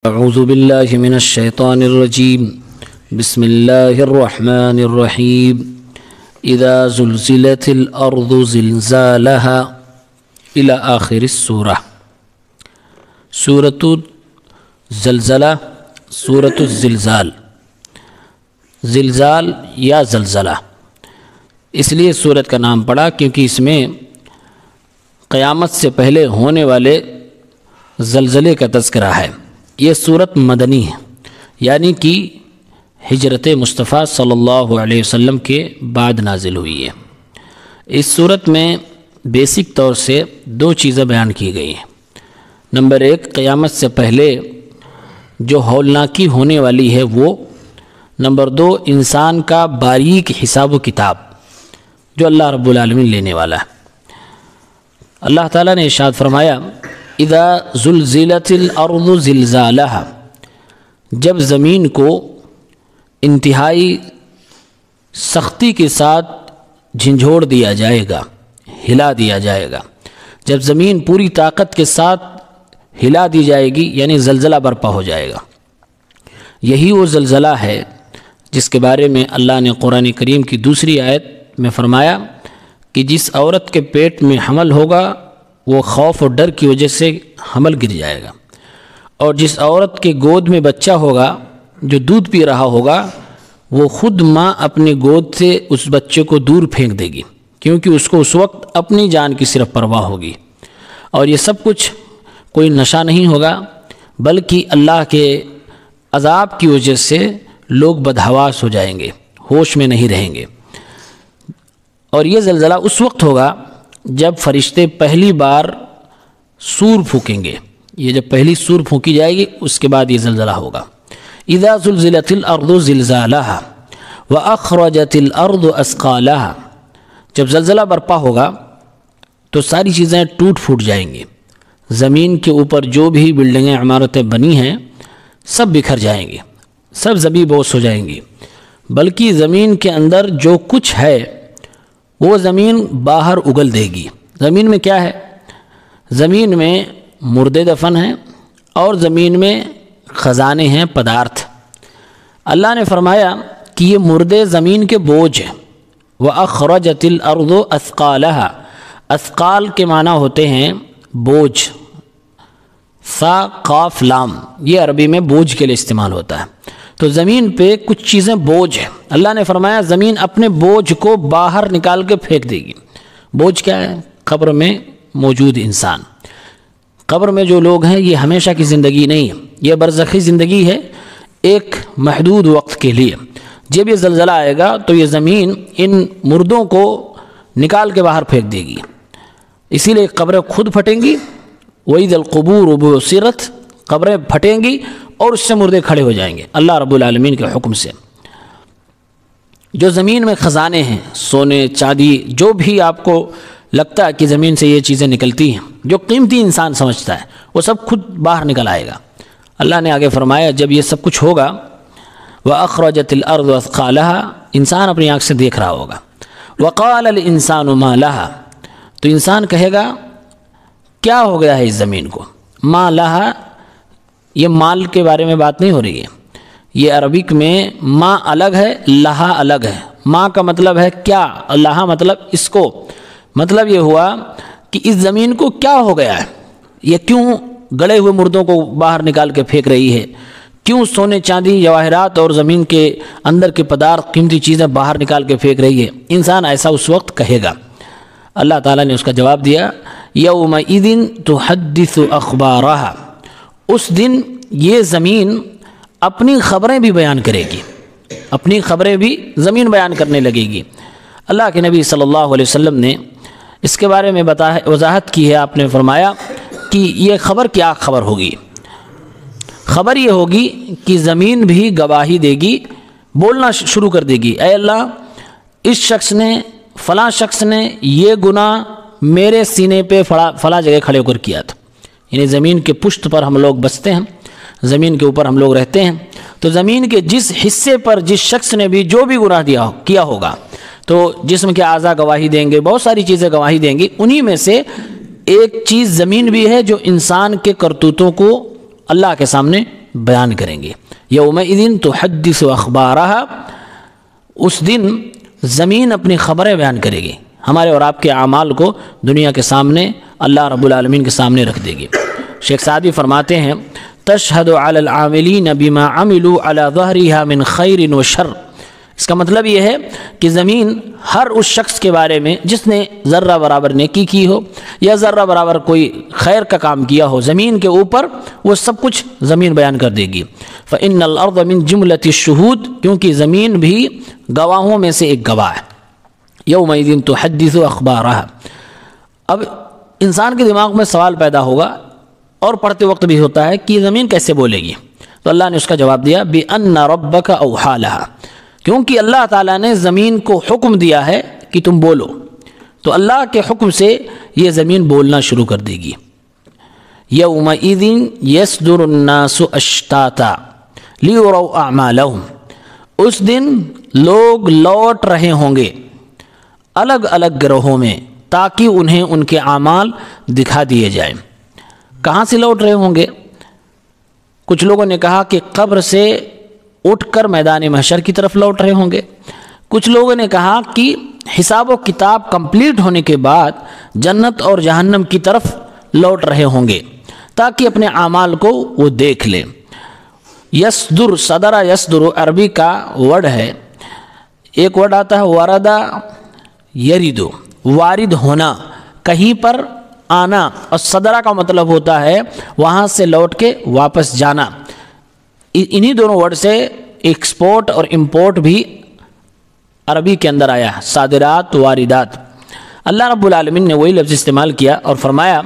اعوذ باللہ من الشیطان الرجیم بسم اللہ الرحمن الرحیم اذا زلزلت الارض زلزالها الى آخر السورہ۔ سورۃ الزلزلہ، سورۃ الزلزال، زلزال یا زلزلہ اس لیے سورت کا نام پڑا کیونکہ اس میں قیامت سے پہلے ہونے والے زلزلے کا تذکرہ ہے۔ یہ سورت مدنی ہے، یعنی کہ ہجرت مصطفیٰ صلی اللہ علیہ وسلم کے بعد نازل ہوئی ہے۔ اس سورت میں بیسک طور سے دو چیزیں بیان کی گئی ہیں۔ نمبر ایک، قیامت سے پہلے جو ہولناکی ہونے والی ہے وہ۔ نمبر دو، انسان کا باریک حساب و کتاب جو اللہ رب العالمین لینے والا ہے۔ اللہ تعالیٰ نے ارشاد فرمایا اذا زلزلت الارض زلزالها، جب زمین کو انتہائی سختی کے ساتھ جھنجھوڑ دیا جائے گا، ہلا دیا جائے گا۔ جب زمین پوری طاقت کے ساتھ ہلا دی جائے گی یعنی زلزلہ برپا ہو جائے گا۔ یہی وہ زلزلہ ہے جس کے بارے میں اللہ نے قرآن کریم کی دوسری آیت میں فرمایا کہ جس عورت کے پیٹ میں حمل ہوگا وہ خوف اور ڈر کی وجہ سے حمل گر جائے گا، اور جس عورت کے گود میں بچہ ہوگا جو دودھ پی رہا ہوگا وہ خود ماں اپنے گود سے اس بچے کو دور پھینک دے گی، کیونکہ اس کو اس وقت اپنی جان کی صرف پرواہ ہوگی۔ اور یہ سب کچھ کوئی نشہ نہیں ہوگا بلکہ اللہ کے عذاب کی وجہ سے لوگ بدحواس ہو جائیں گے، ہوش میں نہیں رہیں گے۔ اور یہ زلزلہ اس وقت ہوگا جب فرشتے پہلی بار سور پھونکیں گے۔ یہ جب پہلی سور پھونکی جائے گی اس کے بعد یہ زلزلہ ہوگا۔ اذا زلزلت الارض زلزالها واخرجت الارض اثقالها، جب زلزلہ برپا ہوگا تو ساری چیزیں ٹوٹ پھوٹ جائیں گی۔ زمین کے اوپر جو بھی بلڈنگیں عمارتیں بنی ہیں سب بکھر جائیں گی، سب زمیں بوس ہو جائیں گی، بلکہ زمین کے اندر جو کچھ ہے وہ زمین باہر اگل دے گی۔ زمین میں کیا ہے؟ زمین میں مردے دفن ہیں اور زمین میں خزانے ہیں، پدارتھ۔ اللہ نے فرمایا کہ یہ مردے زمین کے بوجھ ہیں۔ وَأَخْرَجَتِ الْأَرْضُ أَثْقَالَهَا، اثقال کے معنی ہوتے ہیں بوجھ، سا قاف لام، یہ عربی میں بوجھ کے لیے استعمال ہوتا ہے۔ تو زمین پہ کچھ چیزیں بوجھ ہیں۔ اللہ نے فرمایا زمین اپنے بوجھ کو باہر نکال کے پھینک دے گی۔ بوجھ کیا ہے؟ قبر میں موجود انسان۔ قبر میں جو لوگ ہیں یہ ہمیشہ کی زندگی نہیں ہے، یہ برزخی زندگی ہے ایک محدود وقت کے لیے۔ جب یہ زلزلہ آئے گا تو یہ زمین ان مردوں کو نکال کے باہر پھینک دے گی، اسی لیے قبریں خود پھٹیں گی۔ وَإِذَا الْقُبُورُ بُعْثِرَتْ، قبریں پھٹیں گی اور اس سے مردے کھڑے ہو جائیں گے اللہ رب العالمین کے حکم سے۔ جو زمین میں خزانے ہیں، سونے چاندی، جو بھی آپ کو لگتا ہے کہ زمین سے یہ چیزیں نکلتی ہیں، جو قیمتی انسان سمجھتا ہے، وہ سب خود باہر نکل آئے گا۔ اللہ نے آگے فرمایا جب یہ سب کچھ ہوگا وَأَخْرَجَتِ الْأَرْضُ أَثْقَالَهَا، انسان اپنی آنکھ سے دیکھ رہا ہوگا۔ وَقَالَ الْإِنسَانُ مَا لَهَا، تو انسان کہے گا کیا ہو گیا ہے اس زمین کو۔ مَا لَهَا، یہ مال کے بارے میں بات نہیں ہو رہی ہے، یہ عربک میں ما الگ ہے، لہا الگ ہے۔ ما کا مطلب ہے کیا، لہا مطلب اس کو۔ مطلب یہ ہوا کہ اس زمین کو کیا ہو گیا ہے، یہ کیوں گڑے ہوئے مردوں کو باہر نکال کے پھینک رہی ہے، کیوں سونے چاندی جواہرات اور زمین کے اندر کے پدارت قیمتی چیزیں باہر نکال کے پھینک رہی ہے۔ انسان ایسا اس وقت کہے گا۔ اللہ تعالیٰ نے اس کا جواب دیا یومئذ تحدث اخبارها، اس دن یہ زمین اپنی خبریں بھی بیان کرے گی، اپنی خبریں بھی زمین بیان کرنے لگے گی۔ اللہ کے نبی صلی اللہ علیہ وسلم نے اس کے بارے میں وضاحت کی ہے۔ آپ نے فرمایا کہ یہ خبر کیا خبر ہوگی؟ خبر یہ ہوگی کہ زمین بھی گواہی دے گی، بولنا شروع کر دے گی، اے اللہ اس شخص نے، فلاں شخص نے یہ گناہ میرے سینے پہ فلاں جگہ کھڑے ہو کر کیا تھا۔ یعنی زمین کے پشت پر ہم لوگ بستے ہیں، زمین کے اوپر ہم لوگ رہتے ہیں، تو زمین کے جس حصے پر جس شخص نے بھی جو بھی گناہ کیا ہوگا تو جسم کے اعضاء گواہی دیں گے، بہت ساری چیزیں گواہی دیں گی۔ انہی میں سے ایک چیز زمین بھی ہے جو انسان کے کرتوتوں کو اللہ کے سامنے بیان کریں گے۔ یومئذ تحدث اخبارہا، اس دن زمین اپنی خبریں بیان کرے گی، ہمارے اور آپ کے اعمال کو دنیا کے سامنے اللہ رب العالمین کے سامنے رکھ دے گی۔ شیخ سعدی فرماتے ہیں تشہد علی العاملین بما عملوا علی ظہرها من خیر و شر، اس کا مطلب یہ ہے کہ زمین ہر اس شخص کے بارے میں جس نے ذرہ برابر نیکی کی ہو یا ذرہ برابر کوئی خیر کا کام کیا ہو، زمین کے اوپر وہ سب کچھ زمین بیان کر دے گی۔ فإن الارض من جملۃ الشہود، کیونکہ زمین بھی گواہوں میں سے ایک گواہ ہے۔ یومئذ تحدث اخبارہا، اب انسان کے دماغ میں سوال پیدا ہوگا اور پڑھتے وقت بھی ہوتا ہے کہ زمین کیسے بولے گی؟ تو اللہ نے اس کا جواب دیا بِأَنَّ رَبَّكَ أَوْحَىٰ لَهَا، کیونکہ اللہ تعالیٰ نے زمین کو حکم دیا ہے کہ تم بولو، تو اللہ کے حکم سے یہ زمین بولنا شروع کر دے گی۔ یومئذ یصدر الناس اشتاتا لیروا اعمالہم، اس دن لوگ لوٹ رہے ہوں گے الگ الگ گروہوں میں تاکہ انہیں ان کے اعمال دکھا دیے جائیں۔ کہاں سے لوٹ رہے ہوں گے؟ کچھ لوگوں نے کہا کہ قبر سے اٹھ کر میدان محشر کی طرف لوٹ رہے ہوں گے، کچھ لوگوں نے کہا کہ حساب و کتاب کمپلیٹ ہونے کے بعد جنت اور جہنم کی طرف لوٹ رہے ہوں گے تاکہ اپنے اعمال کو وہ دیکھ لیں۔ یصدر، صدر یصدر عربی کا ورڈ ہے، ایک ورڈ آتا ہے وردہ یریدو، وارد ہونا، کہیں پر آنا، اور صدرہ کا مطلب ہوتا ہے وہاں سے لوٹ کے واپس جانا۔ انہی دونوں ورڈ سے ایکسپورٹ اور امپورٹ بھی عربی کے اندر آیا ہے، صادرات واردات۔ اللہ رب العالمین نے وہی لفظ استعمال کیا اور فرمایا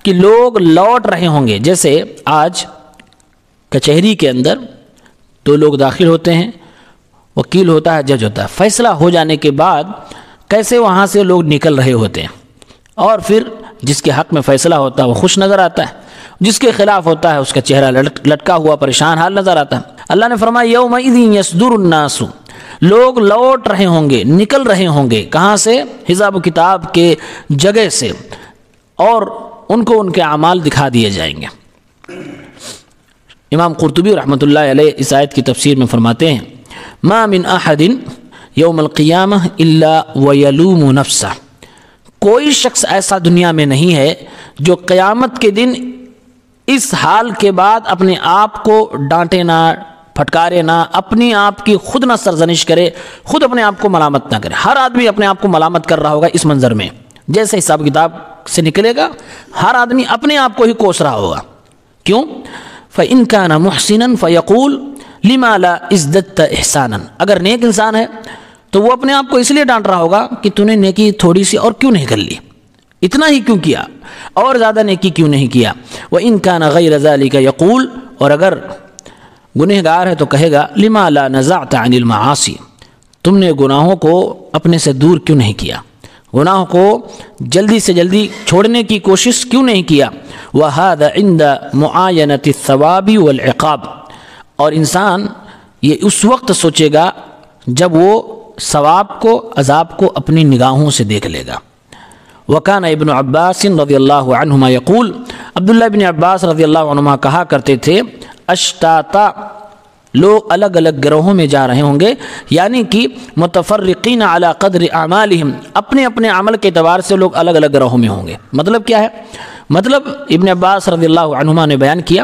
کہ لوگ لوٹ رہے ہوں گے۔ جیسے آج کچہری کے اندر دو لوگ داخل ہوتے ہیں، وکیل ہوتا ہے، جج ہوتا ہے، فیصلہ ہو جانے کے بعد کیسے وہاں سے لوگ نکل رہے ہوتے ہیں، اور پھر جس کے حق میں فیصلہ ہوتا ہے وہ خوش نظر آتا ہے، جس کے خلاف ہوتا ہے اس کا چہرہ لٹکا ہوا پریشان حال نظر آتا ہے۔ اللہ نے فرمایا یومئذ یصدر الناس، لوگ لوٹ رہے ہوں گے، نکل رہے ہوں گے، کہاں سے؟ حساب و کتاب کے جگہ سے، اور ان کو ان کے اعمال دکھا دیے جائیں گے۔ امام قرطبی رحمۃ اللہ علیہ اس آیت کی تفسیر میں فرماتے ہیں ما من احد یوم القیامہ الا ویلوم نفسہ، کوئی شخص ایسا دنیا میں نہیں ہے جو قیامت کے دن اس حال کے بعد اپنے آپ کو ڈانٹے نہ، پھٹکارے نہ، اپنی آپ کی خود نہ سرزنش کرے، خود اپنے آپ کو ملامت نہ کرے۔ ہر آدمی اپنے آپ کو ملامت کر رہا ہوگا اس منظر میں، جیسے حساب کتاب سے نکلے گا ہر آدمی اپنے آپ کو ہی کوس رہا ہوگا۔ کیوں؟ فَإِن كَانَ مُحْسِنًا فَيَقُولُ لِمَا لَا ازْدَدْتَ إِحْسَانًا، اگر نیک انسان ہے تو وہ اپنے آپ کو اس لیے ڈانٹ رہا ہوگا کہ تو نے نیکی تھوڑی سی اور کیوں نہیں کر لی، اتنا ہی کیوں کیا، اور زیادہ نیکی کیوں نہیں کیا۔ وَإِن كَانَ غَيْرَ ذَلِكَ يَقُولُ، اور اگر گنہگار ہے تو کہے گا لِمَا لَا نَزَعْتَ عَنِ الْمَعَاصِي، تم نے گناہوں کو اپنے سے دور کیوں نہیں کیا، گناہوں کو جلدی سے جلدی چھوڑنے کی کوشش کیوں نہیں کیا۔ وَهَذَا عِنْدَ مُعَايَنَةِ الثَّوَابِ وَالْعِقَابِ، اور انسان یہ اس وقت سوچے گا جب وہ ثواب کو، عذاب کو اپنی نگاہوں سے دیکھ لے گا۔ وکان ابن عباس رضی اللہ عنہما یقول، عبداللہ ابن عباس رضی اللہ عنہما کہا کرتے تھے اشتاتا، لوگ الگ الگ گروہوں میں جا رہے ہوں گے، یعنی کہ متفرقین علی قدر اعمالہم، اپنے اپنے عمل کے اعتبار سے لوگ الگ الگ گروہوں میں ہوں گے۔ مطلب کیا ہے؟ مطلب ابن عباس رضی اللہ عنہما نے بیان کیا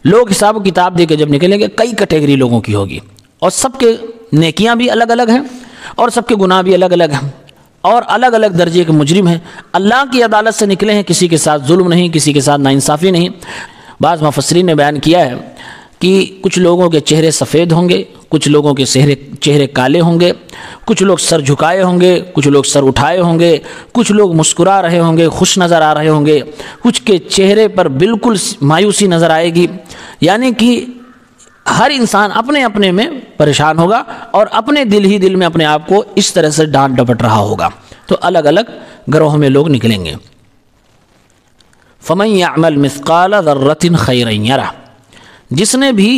لوگ حساب و کتاب دے کے جب نکلیں گے کئی کیٹیگری لوگوں کی ہوگی، اور سب کے نیکیاں بھی الگ الگ ہیں اور سب کے گناہ بھی الگ الگ ہیں، اور الگ الگ درجے کے مجرم ہیں۔ اللہ کی عدالت سے نکلے ہیں، کسی کے ساتھ ظلم نہیں، کسی کے ساتھ ناانصافی نہیں۔ بعض مفسرین نے بیان کیا ہے کہ کچھ لوگوں کے چہرے سفید ہوں گے، کچھ لوگوں کے چہرے کالے ہوں گے، کچھ لوگ سر جھکائے ہوں گے، کچھ لوگ سر اٹھائے ہوں گے، کچھ لوگ مسکرا رہے ہوں گے، خوش نظر آ رہے ہوں گے، کچھ کے چہرے پر بالکل مایوسی نظر آئے گی۔ یعنی کہ ہر انسان اپنے اپنے میں پریشان ہوگا اور اپنے دل ہی دل میں اپنے آپ کو اس طرح سے ڈانٹ ڈپٹ رہا ہوگا۔ تو الگ الگ گروہوں میں لوگ نکلیں گے۔ فَمَن يَعْمَلْ مِثْقَالَ ذَرَّةٍ خَيْرًا يَرَهُ، جس نے بھی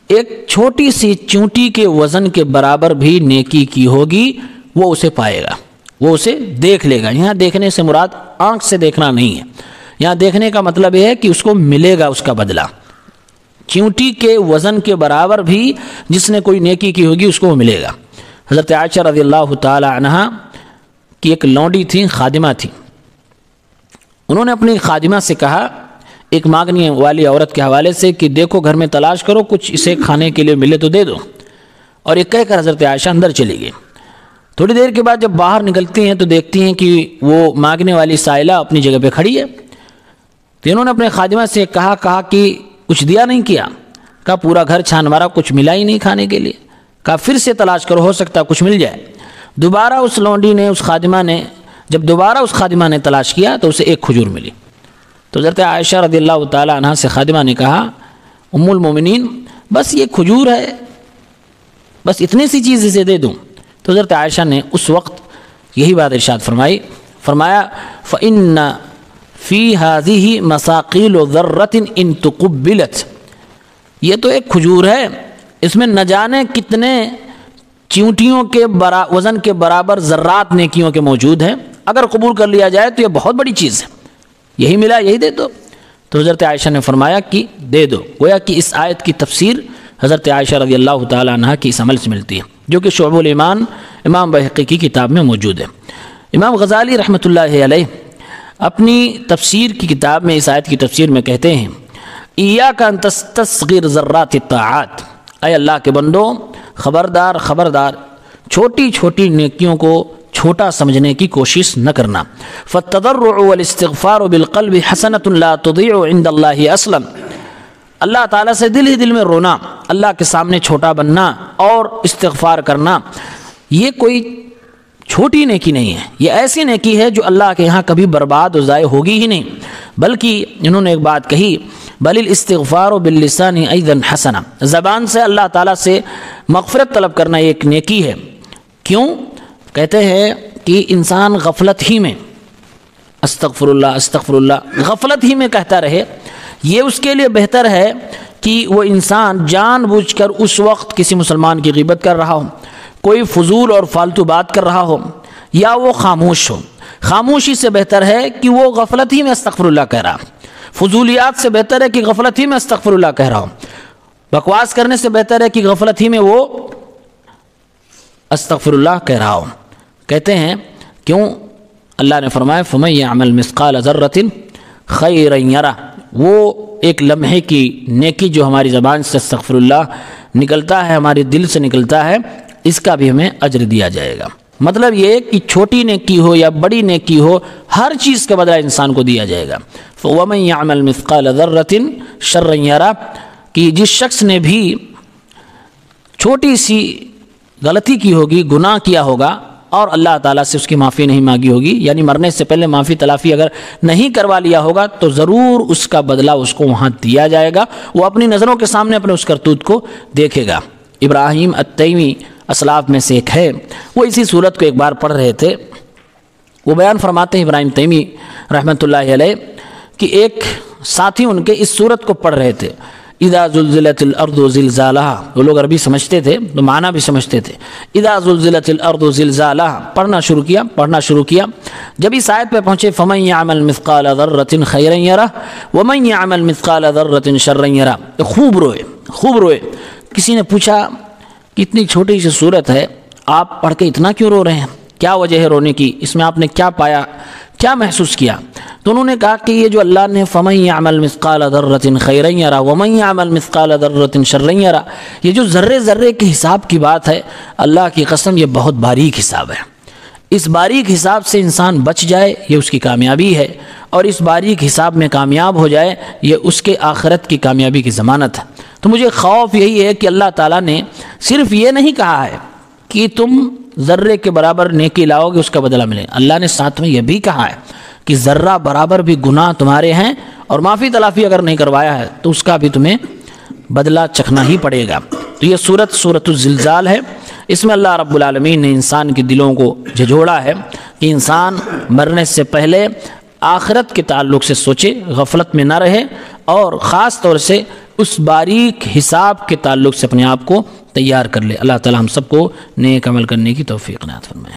ایک چھوٹی سی چونٹی کے وزن کے برابر بھی نیکی کی ہوگی وہ اسے پائے گا، وہ اسے دیکھ لے گا۔ یہاں دیکھنے سے مراد آنکھ سے دیکھنا نہیں ہے، یہاں دیکھنے کا مطلب یہ ہے کہ اس کو ملے گا اس کا بدلہ۔ چیونٹی کے وزن کے برابر بھی جس نے کوئی نیکی کی ہوگی اس کو وہ ملے گا۔ حضرت عائشہ رضی اللہ تعالی عنہا کی ایک لونڈی تھی، خادمہ تھی، انہوں نے اپنی خادمہ سے کہا ایک مانگنے والی عورت کے حوالے سے کہ دیکھو گھر میں تلاش کرو، کچھ اسے کھانے کے لیے ملے تو دے دو، اور یہ کہہ کر حضرت عائشہ اندر چلی گئی۔ تھوڑی دیر کے بعد جب باہر نکلتی ہیں تو دیکھتی ہیں کہ وہ مانگنے والی سائلہ اپنی جگہ پہ کھڑی ہے، تو انہوں نے اپنے خادمہ سے کہا کہ کچھ دیا نہیں کیا؟ کہا پورا گھر چھان مارا، کچھ ملا ہی نہیں کھانے کے لیے۔ کہا پھر سے تلاش کرو، ہو سکتا ہے کچھ مل جائے۔ دوبارہ اس لونڈی نے، اس خادمہ نے، جب دوبارہ اس خادمہ نے تلاش کیا تو اسے ایک کھجور ملی۔ تو حضرت عائشہ رضی اللہ تعالی عنہ سے خادمہ نے کہا ام المومنین بس یہ کھجور ہے، بس اتنی سی چیز اسے دے دوں؟ تو حضرت عائشہ نے اس وقت یہی بات ارشاد فرمایا فَإِنَّ فِي هَذِهِ مَسَاقِيلُ ذَرَّةٍ إِن تُقُبِّلَتْ، یہ تو ایک کھجور ہے، اس میں نہ جانے کتنے چیونٹیوں کے وزن کے برابر ذرات نیکیوں کے موجود ہیں، اگر قبول کر لیا جائے تو یہ بہت بڑی چیز ہے، یہی ملا یہی دے دو۔ تو حضرت عائشہ نے فرمایا کہ دے دو۔ گویا کہ اس آیت کی تفسیر حضرت عائشہ رضی اللہ تعالی عنہ کی اس عمل سے ملتی ہے، جو کہ شعب الایمان امام بہقی کی کتاب میں موجود ہے۔ امام غزالی رحمۃ اللہ علیہ اپنی تفسیر کی کتاب میں اس آیت کی تفسیر میں کہتے ہیں ایاک ان تستصغر ذرات الطاعات، اے اللہ کے بندو خبردار چھوٹی چھوٹی نیکیوں کو چھوٹا سمجھنے کی کوشش نہ کرنا۔ فالتضرع والاستغفار بالقلب حسنۃ لا تضيع عند اللہ اصلا، اللہ تعالیٰ سے دل ہی دل میں رونا، اللہ کے سامنے چھوٹا بننا اور استغفار کرنا، یہ کوئی چھوٹی نیکی نہیں ہے، یہ ایسی نیکی ہے جو اللہ کے ہاں کبھی برباد و ضائع ہوگی ہی نہیں۔ بلکہ انہوں نے ایک بات کہی بل الاستغفار باللسان ایضا حسنہ، زبان سے اللہ تعالیٰ سے مغفرت طلب کرنا ایک نیکی ہے۔ کیوں؟ کہتے ہیں کہ انسان غفلت ہی میں استغفر اللہ غفلت ہی میں کہتا رہے، یہ اس کے لیے بہتر ہے کہ وہ انسان جان بوجھ کر اس وقت کسی مسلمان کی غیبت کر رہا ہو، کوئی فضول اور فالتو بات کر رہا ہو، یا وہ خاموش ہو۔ خاموشی سے بہتر ہے کہ وہ غفلت ہی میں استغفر اللہ کہہ رہا، فضولیات سے بہتر ہے کہ غفلت ہی میں استغفر اللہ کہہ رہا ہوں، بکواس کرنے سے بہتر ہے کہ غفلت ہی میں وہ استغفر اللہ کہہ رہا ہوں۔ کہتے ہیں کیوں؟ اللہ نے فرمایا فَمَن يَعْمَلْ مِثْقَالَ ذَرَّةٍ خَيْرًا يَرَهُ، وہ ایک لمحے کی نیکی جو ہماری زبان سے استغفر اللہ نکلتا ہے، ہمارے دل سے نکلتا ہے، اس کا بھی ہمیں اجر دیا جائے گا۔ مطلب یہ کہ چھوٹی نیکی ہو یا بڑی نیکی ہو، ہر چیز کا بدلہ انسان کو دیا جائے گا۔ وَمَن يَعْمَلْ مِثْقَالَ ذَرَّةٍ شَرًّا يَرَهُ، کہ جس شخص نے بھی چھوٹی سی غلطی کی ہوگی، گناہ کیا ہوگا اور اللہ تعالیٰ سے اس کی معافی نہیں مانگی ہوگی، یعنی مرنے سے پہلے معافی تلافی اگر نہیں کروا لیا ہوگا تو ضرور اس کا بدلہ اس کو وہاں دیا جائے گا، وہ اپنی نظروں کے سامنے اپنے اس کرتوت کو دیکھے گا۔ ابراہیم التیمی اسلاف میں سے ایک ہے، وہ اسی صورت کو ایک بار پڑھ رہے تھے، وہ بیان فرماتے ہیں ابراہیم تیمی رحمۃ اللہ علیہ کہ ایک ساتھی ان کے اس صورت کو پڑھ رہے تھے اذا زلزلت الارض زلزالها، وہ لوگ عربی سمجھتے تھے تو معنی بھی سمجھتے تھے، اذا زلزلت الارض زلزالها، پڑھنا شروع کیا، جب اس آیت پہ پہنچے فمن يعمل مثقال ذرة خيرا يره ومن يعمل مثقال ذرة شرا يره، خوب روئے۔ کسی نے پوچھا کہ اتنی چھوٹی سی صورت ہے، آپ پڑھ کے اتنا کیوں رو رہے ہیں؟ کیا وجہ ہے رونے کی؟ اس میں آپ نے کیا پایا، کیا محسوس کیا؟ تو انہوں نے کہا کہ یہ جو اللہ نے فَمَن يَعْمَلْ مِثْقَالَ ذَرَّةٍ خَيْرًا يَرَهُ وَمَن يَعْمَلْ مِثْقَالَ ذَرَّةٍ شَرًّا يَرَهُ، یہ جو ذرے کے حساب کی بات ہے، اللہ کی قسم یہ بہت باریک حساب ہے۔ اس باریک حساب سے انسان بچ جائے یہ اس کی کامیابی ہے، اور اس باریک حساب میں کامیاب ہو جائے یہ اس کے آخرت کی کامیابی کی ضمانت ہے۔ تو مجھے خوف یہی ہے کہ اللہ تعالیٰ نے صرف یہ نہیں کہا ہے کہ تم ذرے کے برابر نیکی لاؤ گے اس کا بدلہ ملے، اللہ نے ساتھ میں یہ بھی کہا ہے کہ ذرہ برابر بھی گناہ تمہارے ہیں، اور معافی تلافی اگر نہیں کروایا ہے تو اس کا بھی تمہیں بدلہ چکھنا ہی پڑے گا۔ تو یہ سورۃ الزلزال ہے، اس میں اللہ رب العالمین نے انسان کے دلوں کو جھجھوڑا ہے کہ انسان مرنے سے پہلے آخرت کے تعلق سے سوچے، غفلت میں نہ رہے، اور خاص طور سے اس باریک حساب کے تعلق سے اپنے آپ کو تیار کر لے۔ اللہ تعالی ہم سب کو نیک عمل کرنے کی توفیق عنایت فرمائے۔